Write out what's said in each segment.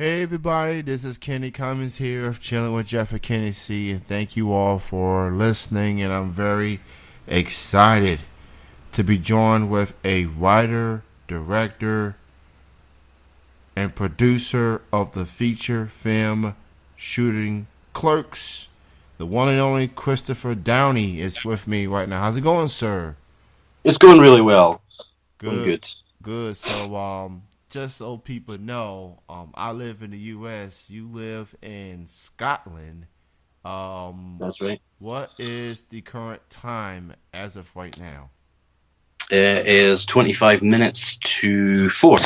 Hey everybody, this is Kenny Cummins here of Chilling with Jeff and Kenny C, and thank you all for listening. And I'm very excited to be joined with a writer, director, and producer of the feature film shooting Clerks. The one and only Christopher Downie is with me right now. How's it going, sir? It's going really well. Going Good, good. good. So, just so people know, I live in the U.S. You live in Scotland. Um, That's right. what is the current time as of right now? It is 25 minutes to 4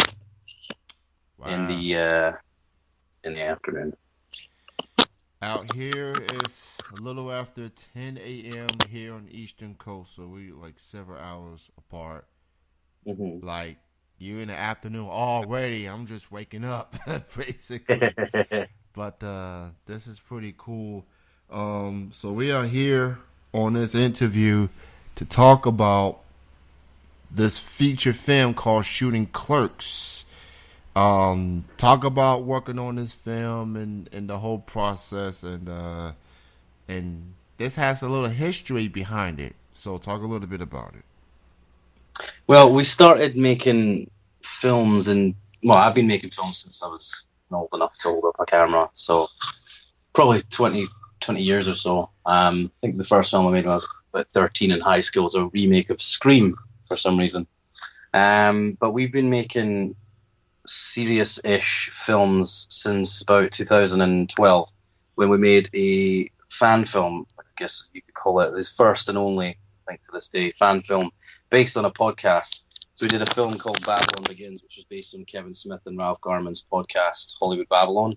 in Wow. the afternoon. Out here it's a little after 10 a.m. here on the Eastern Coast, so we like several hours apart. hmm Like you in the afternoon already. I'm just waking up, basically. But this is pretty cool. So we are here on this interview to talk about this feature film called Shooting Clerks. Talk about working on this film and the whole process and this has a little history behind it. So talk a little bit about it. Well, we started making films well, I've been making films since I was old enough to hold up a camera. So probably 20 years or so. I think the first film I made when I was about 13 in high school was a remake of Scream for some reason. But we've been making serious-ish films since about 2012 when we made a fan film, I guess you could call it, this first and only, I think to this day, fan film based on a podcast. So we did a film called Babylon Begins, which was based on Kevin Smith and Ralph Garman's podcast, Hollywood Babylon.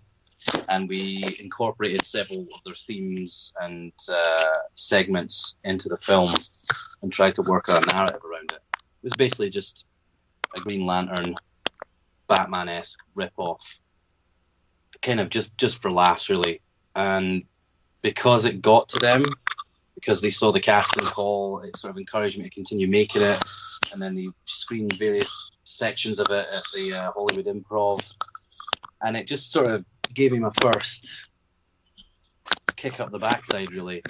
And we incorporated several of their themes and segments into the film and tried to work a narrative around it. It was basically just a Green Lantern Batman-esque rip-off, kind of just for laughs, really. And because it got to them, because they saw the casting call, it sort of encouraged me to continue making it. And then they screened various sections of it at the Hollywood Improv. And it just sort of gave me my first kick up the backside, really.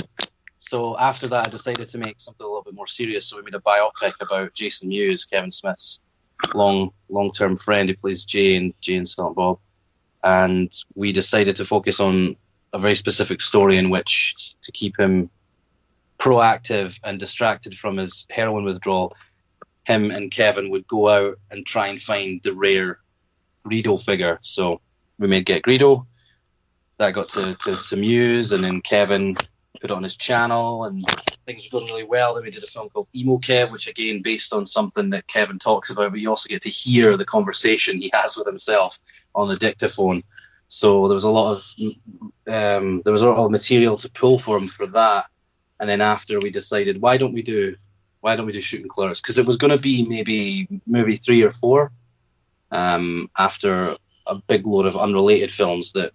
So after that, I decided to make something a little bit more serious. So we made a biopic about Jason Mewes, Kevin Smith's long-term friend who plays Jay and Silent Bob. And we decided to focus on a very specific story in which to keep him proactive and distracted from his heroin withdrawal. Him and Kevin would go out and try and find the rare Greedo figure. So we made Get Greedo. That got to some Mewes, and then Kevin put it on his channel, and things were going really well. Then we did a film called Emo Kev, which again based on something that Kevin talks about, but you also get to hear the conversation he has with himself on the dictaphone. So there was a lot of material to pull for him for that. And then after we decided, why don't we do Shooting Clerks? Because it was going to be maybe 3 or 4 after a big load of unrelated films that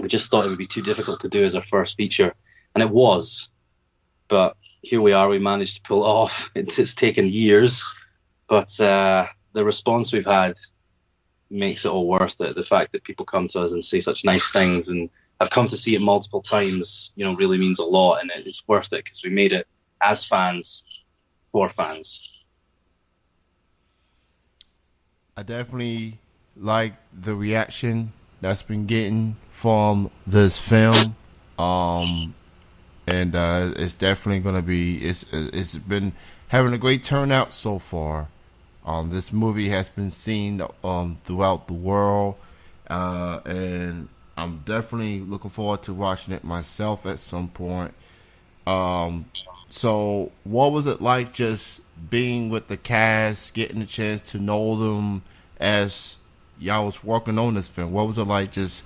we just thought it would be too difficult to do as our first feature. And it was. But here we are, we managed to pull it off. It's taken years, but the response we've had makes it all worth it. The fact that people come to us and say such nice things and have come to see it multiple times, really means a lot, and it's worth it because we made it as fans, for fans. I definitely like the reaction that's been getting from this film. And it's definitely going to be. It's been having a great turnout so far. This movie has been seen throughout the world, and I'm definitely looking forward to watching it myself at some point. So what was it like just being with the cast, getting a chance to know them as y'all was working on this film? What was it like just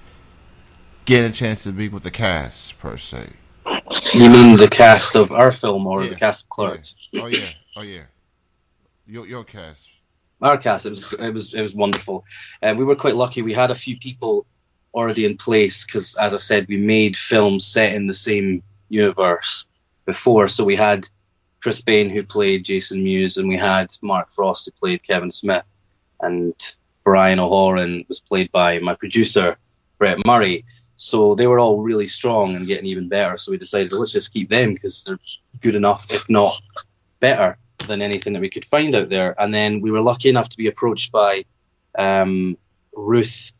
getting a chance to be with the cast per se? You mean the cast of our film or the Yeah, cast of yeah. Clerks? Oh yeah, oh yeah. Your cast. Our cast, it was wonderful. We were quite lucky. We had a few people already in place because, as I said, we made films set in the same universe before. So we had Chris Bain, who played Jason Mewes, and we had Mark Frost, who played Kevin Smith. And Brian O'Halloran was played by my producer, Brett Murray. So they were all really strong and getting even better. So we decided, well, let's just keep them because they're good enough, if not better, than anything that we could find out there. And then we were lucky enough to be approached by Ruth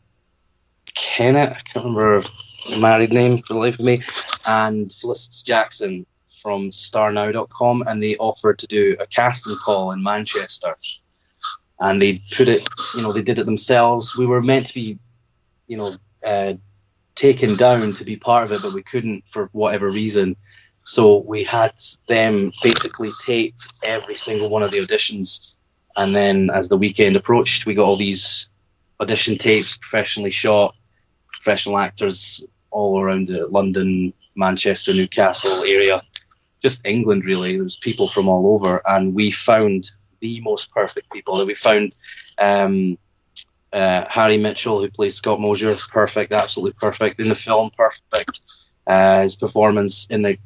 Kennett, I can't remember her married name for the life of me, and Felicity Jackson from StarNow.com, and they offered to do a casting call in Manchester. And they put it, they did it themselves. We were meant to be, taken down to be part of it, but we couldn't for whatever reason. So we had them basically tape every single one of the auditions. And then as the weekend approached, we got all these audition tapes, professionally shot, professional actors all around the London, Manchester, Newcastle area, just England really. There was people from all over, and we found the most perfect people. We found Harry Mitchell, who plays Scott Mosier, perfect, absolutely perfect in the film, perfect. His performance in the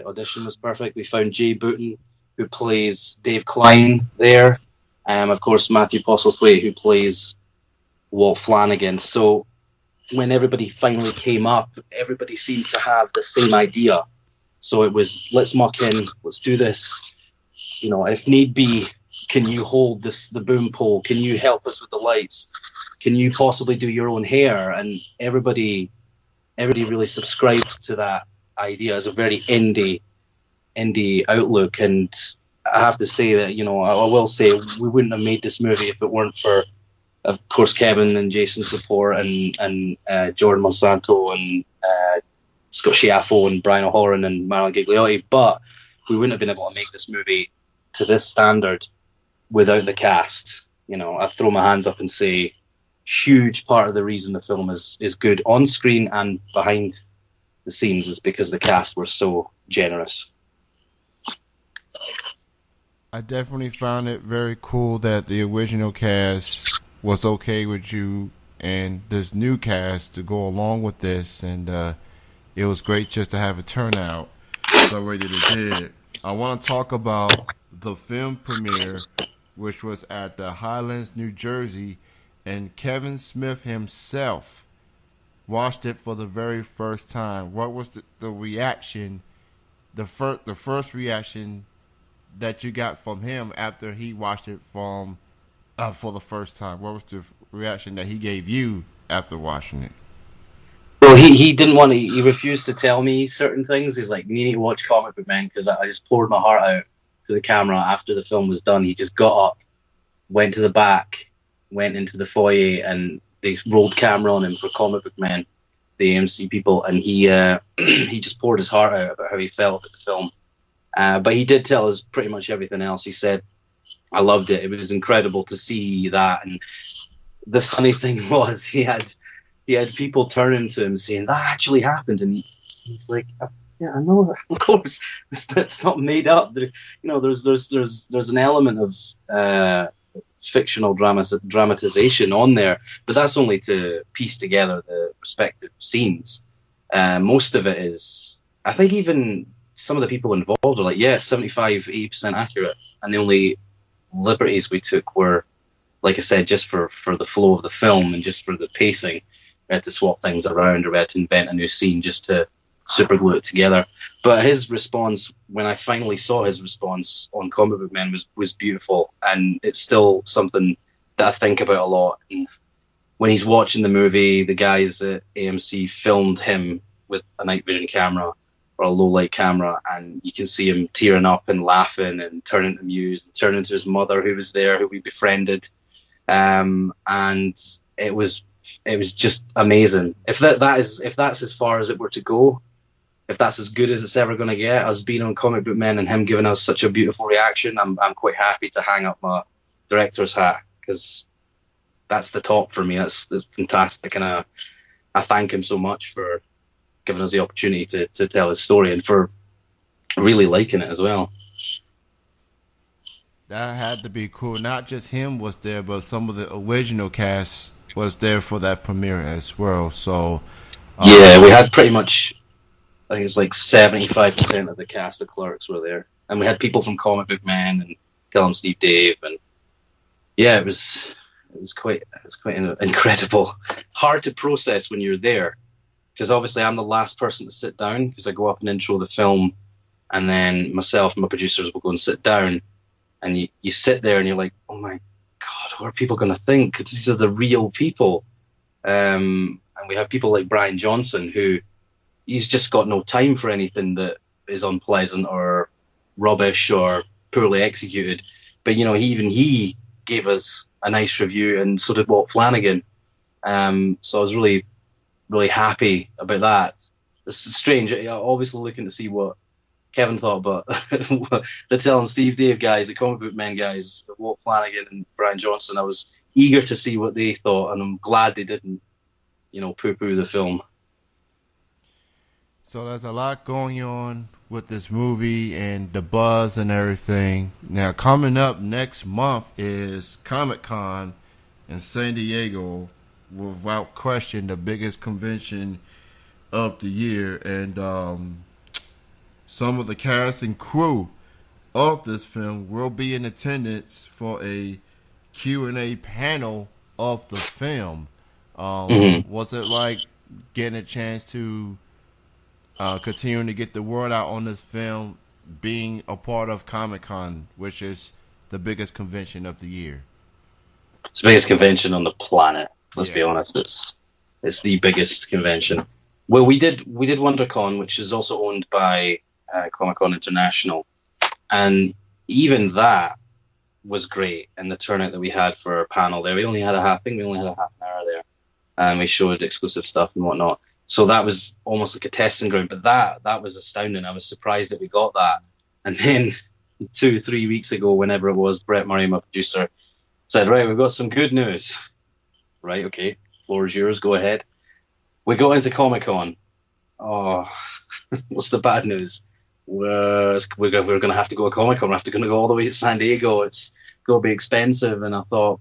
audition was perfect. We found Jay Booten, who plays Dave Klein there. Of course, Matthew Postlethwaite, who plays Walt Flanagan. So when everybody finally came up, everybody seemed to have the same idea. So it was, let's muck in, let's do this. If need be, can you hold the boom pole? Can you help us with the lights? Can you possibly do your own hair? And everybody really subscribed to that idea as a very indie outlook. And I have to say that, I will say we wouldn't have made this movie if it weren't for, of course, Kevin and Jason's support and Jordan Monsanto and Scott Schiaffo and Brian O'Halloran and Marilyn Gigliotti. But we wouldn't have been able to make this movie to this standard without the cast. I throw my hands up and say, huge part of the reason the film is good on screen and behind the scenes is because the cast were so generous. I definitely found it very cool that the original cast was okay with you and this new cast to go along with this, and it was great just to have a turnout the way that it did. I want to talk about the film premiere, which was at the Highlands, New Jersey, and Kevin Smith himself watched it for the very first time. What was the reaction, the first reaction that you got from him after he watched it for the first time? What was the reaction that he gave you after watching it? Well, he didn't want to. He refused to tell me certain things. He's like, "You need to watch Comic Book Man," because I just poured my heart out to the camera after the film was done. He just got up, went to the back, went into the foyer, and they rolled camera on him for Comic Book Man, the AMC people, and he just poured his heart out about how he felt at the film. But he did tell us pretty much everything else. He said, "I loved it. It was incredible to see that." And the funny thing was, he had people turning to him saying, "That actually happened," and he's like, "Yeah, I know that. Of course, it's not made up. There's an element of fictional dramatization on there, but that's only to piece together the respective scenes. Most of it is, I think, even some of the people involved are like, yeah, 75-80% accurate, and the only liberties we took were, like I said, just for the flow of the film and just for the pacing. We had to swap things around, or we had to invent a new scene just to super glue it together. But his response, when I finally saw his response on Comic Book Man, was beautiful, and it's still something that I think about a lot. And when he's watching the movie, the guys at AMC filmed him with a night vision camera or a low light camera, and you can see him tearing up and laughing and turning amused and turning to his mother, who was there, who we befriended, and it was just amazing. If that's as far as it were to go, if that's as good as it's ever going to get, us being on Comic Book Men and him giving us such a beautiful reaction, I'm quite happy to hang up my director's hat, because that's the top for me. That's fantastic, and I thank him so much for giving us the opportunity to tell his story and for really liking it as well. That had to be cool. Not just him was there, but some of the original cast was there for that premiere as well. So yeah, we had pretty much, I think it was like 75% of the cast of Clerks were there, and we had people from Comic Book Man and Tell 'em Steve Dave, and yeah, it was it was quite incredible. Hard to process when you're there because obviously I'm the last person to sit down because I go up and intro the film, and then myself and my producers will go and sit down, and you sit there and you're like, oh my God, what are people going to think? These are the real people. And we have people like Brian Johnson, who he's just got no time for anything that is unpleasant or rubbish or poorly executed. But he gave us a nice review, and so did Walt Flanagan. So I was really, really happy about that. It's strange. I'm obviously looking to see what Kevin thought, but the Telling Steve Dave guys, the comic book men guys, Walt Flanagan and Brian Johnson, I was eager to see what they thought, and I'm glad they didn't, poo-poo the film. So there's a lot going on with this movie and the buzz and everything. Now, coming up next month is Comic-Con in San Diego, without question the biggest convention of the year. And some of the cast and crew of this film will be in attendance for a Q&A panel of the film. Was it like getting a chance to continuing to get the word out on this film, being a part of Comic-Con, which is the biggest convention of the year? It's the biggest convention on the planet. Let's be honest. It's the biggest convention. Well, we did WonderCon, which is also owned by Comic-Con International, and even that was great. And the turnout that we had for our panel there, we only had a half an hour there, and we showed exclusive stuff and whatnot. So that was almost like a testing ground, but that was astounding. I was surprised that we got that. And then 2-3 weeks ago, whenever it was, Brett Murray, my producer, said, right, we've got some good news. Right, okay, floor is yours, go ahead. We got into Comic-Con. Oh, what's the bad news? We're going to have to go to Comic-Con. We're going to go all the way to San Diego. It's going to be expensive. And I thought,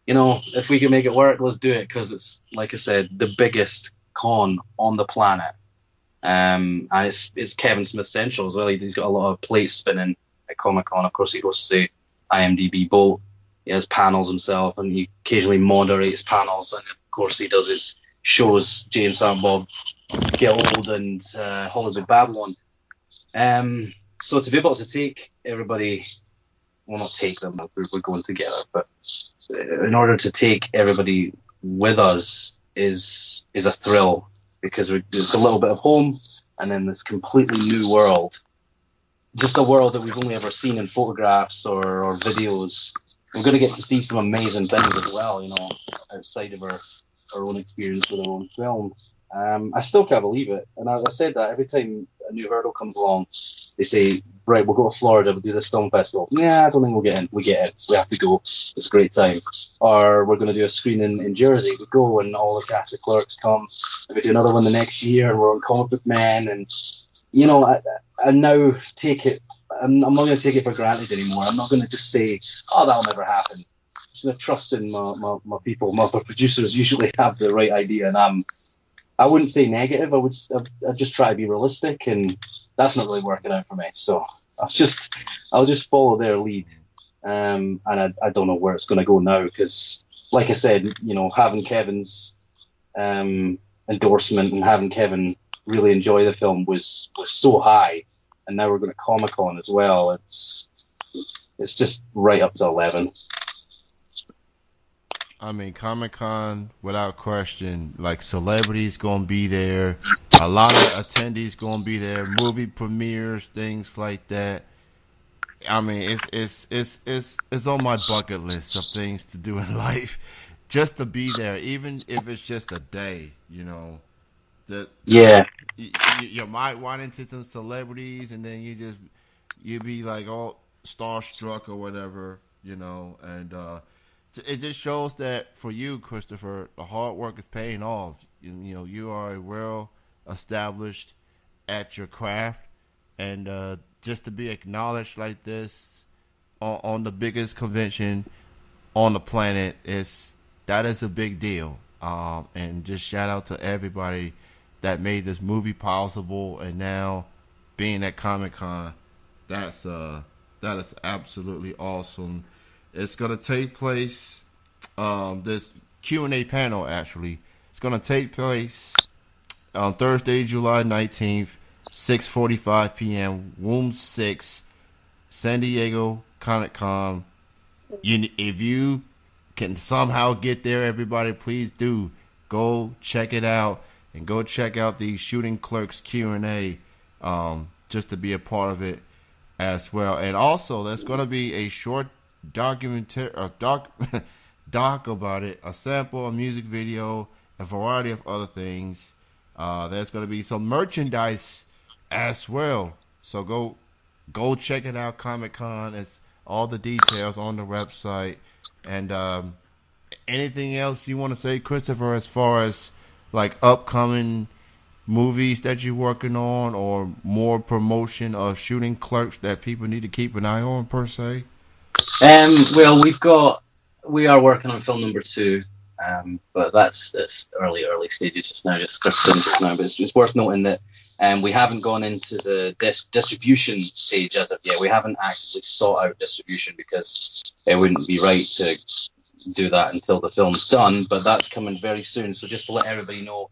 if we can make it work, let's do it, because it's, like I said, the biggest con on the planet. And it's Kevin Smith Central as well. He's got a lot of plates spinning at Comic-Con. Of course, he goes to the IMDb Bolt. He has panels himself, and he occasionally moderates panels. And of course, he does his shows, Jay and Silent Bob Guild and Hollywood Babylon. So to be able to take everybody, well, not take them, we're going together, but in order to take everybody with us is a thrill, because it's a little bit of home and then this completely new world, just a world that we've only ever seen in photographs or videos. We're going to get to see some amazing things as well, outside of our own experience with our own film. I still can't believe it. And I said that every time a new hurdle comes along, they say, right, we'll go to Florida, we'll do this film festival. Yeah, I don't think we'll get in. We get in. We have to go. It's a great time. Or we're going to do a screening in Jersey. We go, and all the cast of Clerks come. And we do another one the next year, and we're on Comic Book Men. And, I now take it. I'm not going to take it for granted anymore. I'm not going to just say, oh, that'll never happen. I'm just going to trust in my people. My producers usually have the right idea, and I wouldn't say negative. I'd just try to be realistic, and that's not really working out for me. So I'll just follow their lead. And I don't know where it's going to go now, because, like I said, having Kevin's endorsement and having Kevin really enjoy the film was so high, and now we're going to Comic-Con as well. It's just right up to 11. I mean, Comic-Con, without question, like, celebrities gonna be there, a lot of attendees gonna be there, movie premieres, things like that. I mean, it's on my bucket list of things to do in life, just to be there, even if it's just a day. You might run into some celebrities, and then you be like all starstruck or whatever, and it just shows that for you, Christopher, the hard work is paying off. You are well established at your craft, and just to be acknowledged like this on the biggest convention on the planet that is a big deal. And just shout out to everybody that made this movie possible, and now being at Comic-Con, that is absolutely awesome. It's going to take place this Q&A panel actually. It's going to take place on Thursday, July 19th, 6:45 p.m., Room 6, San Diego Comic-Con. If you can somehow get there, everybody, please do go check it out and go check out the Shooting Clerks Q&A just to be a part of it as well. And also, there's going to be a short doc about it, a sample, a music video, a variety of other things. There's going to be some merchandise as well. So go check it out, Comic-Con. It's all the details on the website. And anything else you want to say, Christopher, as far as like upcoming movies that you're working on or more promotion of Shooting Clerks that people need to keep an eye on, per se? Well, we are working on film number 2, but it's early stages just now, just scripting just now. But it's worth noting that we haven't gone into the distribution stage as of yet. We haven't actively sought out distribution because it wouldn't be right to do that until the film's done. But that's coming very soon. So just to let everybody know,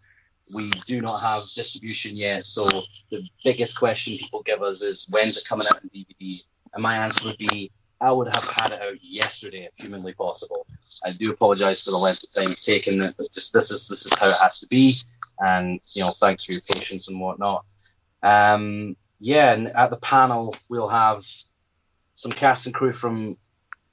we do not have distribution yet. So the biggest question people give us is, when's it coming out on DVD? And my answer would be, I would have had it out yesterday if humanly possible. I do apologize for the length of time it's taken, but just this is how it has to be. And thanks for your patience and whatnot. And at the panel we'll have some cast and crew from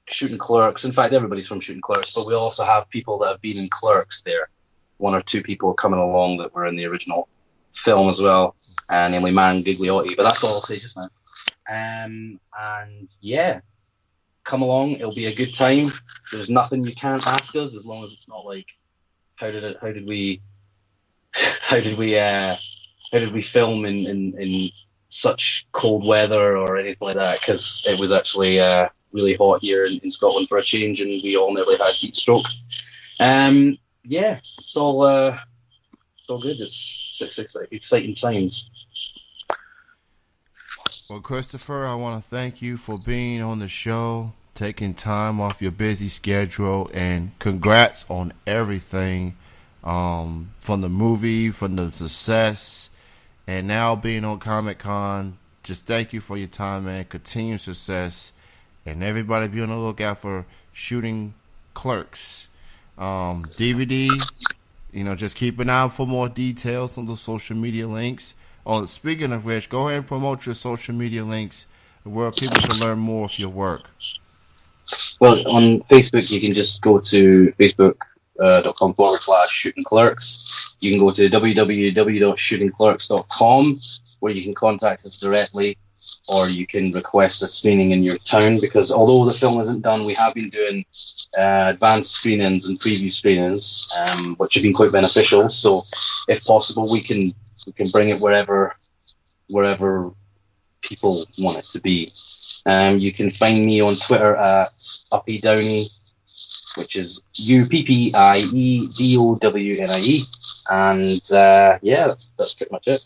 Shooting Clerks. In fact, everybody's from Shooting Clerks, but we'll also have people that have been in Clerks there. 1 or 2 people coming along that were in the original film as well, namely Man Gigliotti. But that's all I'll say just now. And yeah, come along. It'll be a good time. There's nothing you can't ask us, as long as it's not like, how did we film in such cold weather or anything like that, because it was actually really hot here in Scotland for a change, and we all nearly had heat stroke. It's all good. It's exciting times. Well, Christopher, I want to thank you for being on the show, taking time off your busy schedule, and congrats on everything, from the movie, from the success, and now being on Comic-Con. Just thank you for your time, man. Continued success, and everybody be on the lookout for Shooting Clerks DVD. Just keep an eye out for more details on the social media links. Oh, speaking of which, go ahead and promote your social media links where people can learn more of your work. Well, on Facebook, you can just go to facebook.com/Shooting Clerks. You can go to www.shootingclerks.com, where you can contact us directly, or you can request a screening in your town, because although the film isn't done, we have been doing advanced screenings and preview screenings, which have been quite beneficial. So if possible, we can bring it wherever people want it to be. You can find me on Twitter at Uppie Downie, which is UPPIEDOWNIE. And that's pretty much it.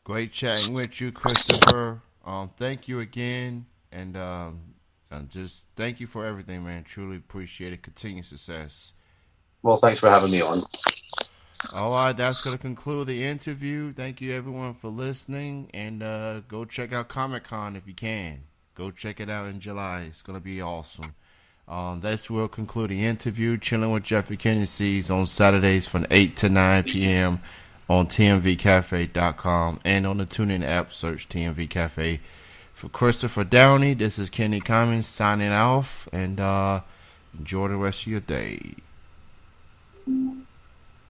Great chatting with you, Christopher. Thank you again, and just thank you for everything, man. Truly appreciate it. Continued success. Well, thanks for having me on. All right, that's going to conclude the interview. Thank you, everyone, for listening, and go check out Comic-Con if you can. Go check it out in July. It's going to be awesome. This will conclude the interview. Chilling with Jeffrey Kennedy's on Saturdays from 8 to 9 p.m. on tmvcafe.com, and on the TuneIn app, search TMV Cafe. For Christopher Downie, this is Kenny Cummins signing off, and enjoy the rest of your day.